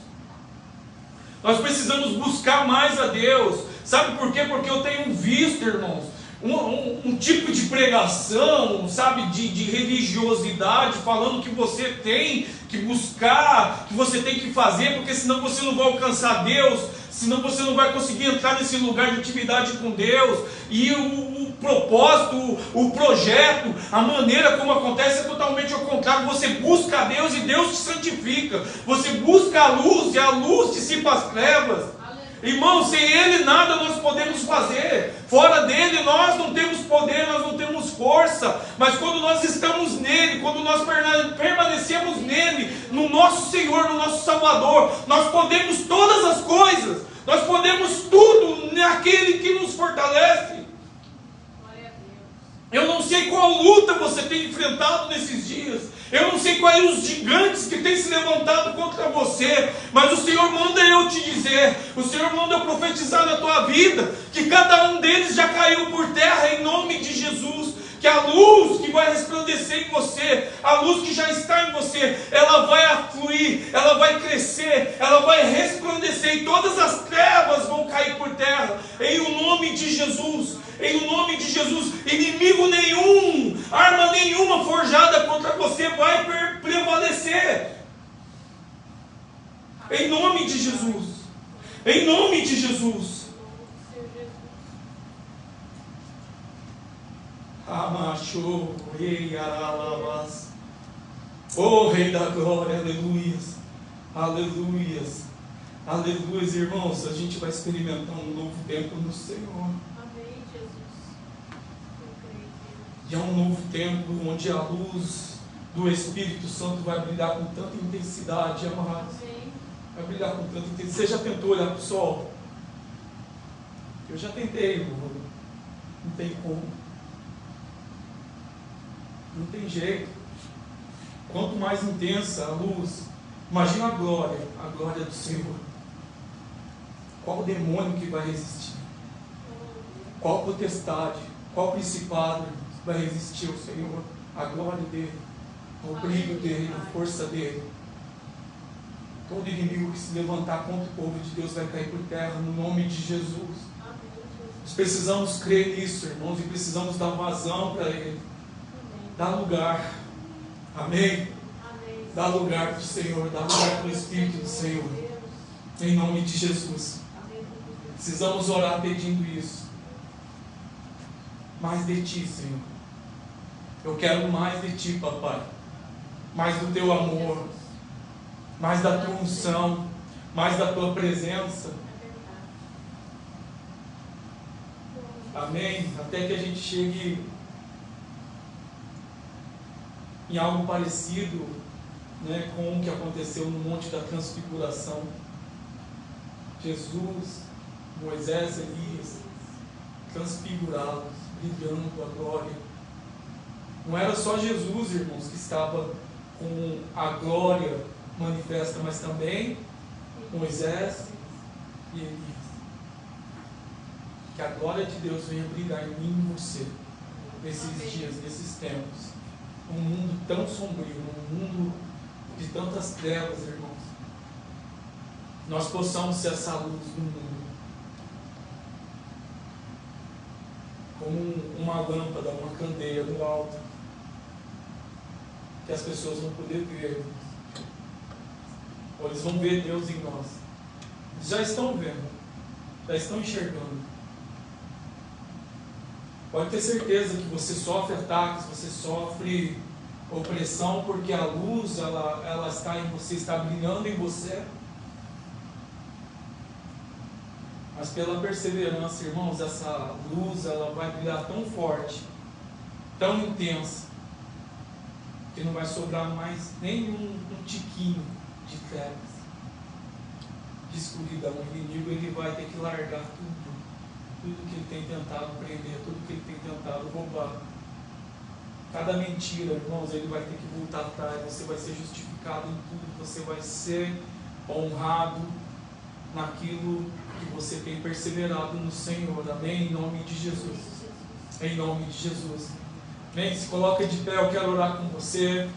Nós precisamos buscar mais a Deus. Sabe por quê? Porque eu tenho visto, irmãos, um tipo de pregação, sabe, de religiosidade, falando que você tem que buscar, que você tem que fazer, porque senão você não vai alcançar Deus, senão você não vai conseguir entrar nesse lugar de intimidade com Deus. E o propósito, o projeto, a maneira como acontece é totalmente ao contrário. Você busca a Deus e Deus te santifica. Você busca a luz e a luz dissipa as trevas. Irmão, sem Ele nada nós podemos fazer. Fora dele nós não temos poder, nós não temos força. Mas quando nós estamos nele, quando nós permanecemos nele, no nosso Senhor, no nosso Salvador, nós podemos todas as coisas. Nós podemos tudo naquele que nos fortalece. Eu não sei qual luta você tem enfrentado nesses dias. Eu não sei quais os gigantes que têm se levantado contra você. Mas o Senhor manda eu te dizer, o Senhor manda eu profetizar na tua vida, que cada um deles já caiu por terra em nome de Jesus. Que a luz que vai resplandecer em você, a luz que já está em você, ela vai afluir, ela vai crescer, ela vai resplandecer, e todas as trevas vão cair por terra, em o nome de Jesus. Em o nome de Jesus, inimigo nenhum, arma nenhuma forjada contra você vai prevalecer. Em nome de Jesus. Em nome de Jesus. Amachou, rei Aralabas. Oh, Rei da Glória, aleluias. Aleluias. Aleluias, irmãos. A gente vai experimentar um novo tempo no Senhor. E é um novo tempo onde a luz do Espírito Santo vai brilhar com tanta intensidade, amados. Vai brilhar com tanta intensidade. Você já tentou olhar para o sol? Eu já tentei, irmão. Não tem como. Não tem jeito. Quanto mais intensa a luz, imagina a glória do Senhor. Qual o demônio que vai resistir? Qual potestade? Qual principado vai resistir ao Senhor? A glória dele, o brilho dele, a força dele. Todo inimigo que se levantar contra o povo de Deus vai cair por terra no nome de Jesus. Nós precisamos crer nisso, irmãos, e precisamos dar vazão para ele. Dá lugar. Amém? Dá lugar para o Senhor, dá lugar para o Espírito do Senhor. Em nome de Jesus. Precisamos orar pedindo isso. Mais de ti, Senhor. Eu quero mais de ti, papai. Mais do teu amor. Mais da tua unção. Mais da tua presença. Amém? Até que a gente chegue em algo parecido, né, com o que aconteceu no Monte da Transfiguração. Jesus, Moisés, Elias, transfigurados, brilhando a glória. Não era só Jesus, irmãos, que estava com a glória manifesta, mas também Moisés e Elias. Que a glória de Deus venha brilhar em mim e em você, nesses dias, nesses tempos. Um mundo tão sombrio, um mundo de tantas trevas, irmãos. Nós possamos ser essa luz do mundo. Como uma lâmpada, uma candeia do alto, que as pessoas vão poder ver, ou eles vão ver Deus em nós. Eles já estão vendo, já estão enxergando. Pode ter certeza que você sofre ataques, você sofre opressão, porque a luz ela está em você, está brilhando em você. Mas pela perseverança, irmãos, essa luz ela vai brilhar tão forte, tão intensa, que não vai sobrar mais nem um tiquinho de trevas, de escuridão. O inimigo ele vai ter que largar tudo que ele tem tentado prender, tudo que ele tem tentado roubar. Cada mentira, irmãos, ele vai ter que voltar atrás. Você vai ser justificado em tudo, você vai ser honrado naquilo que você tem perseverado no Senhor. Amém? Em nome de Jesus. Em nome de Jesus. Amém? Se coloca de pé, eu quero orar com você.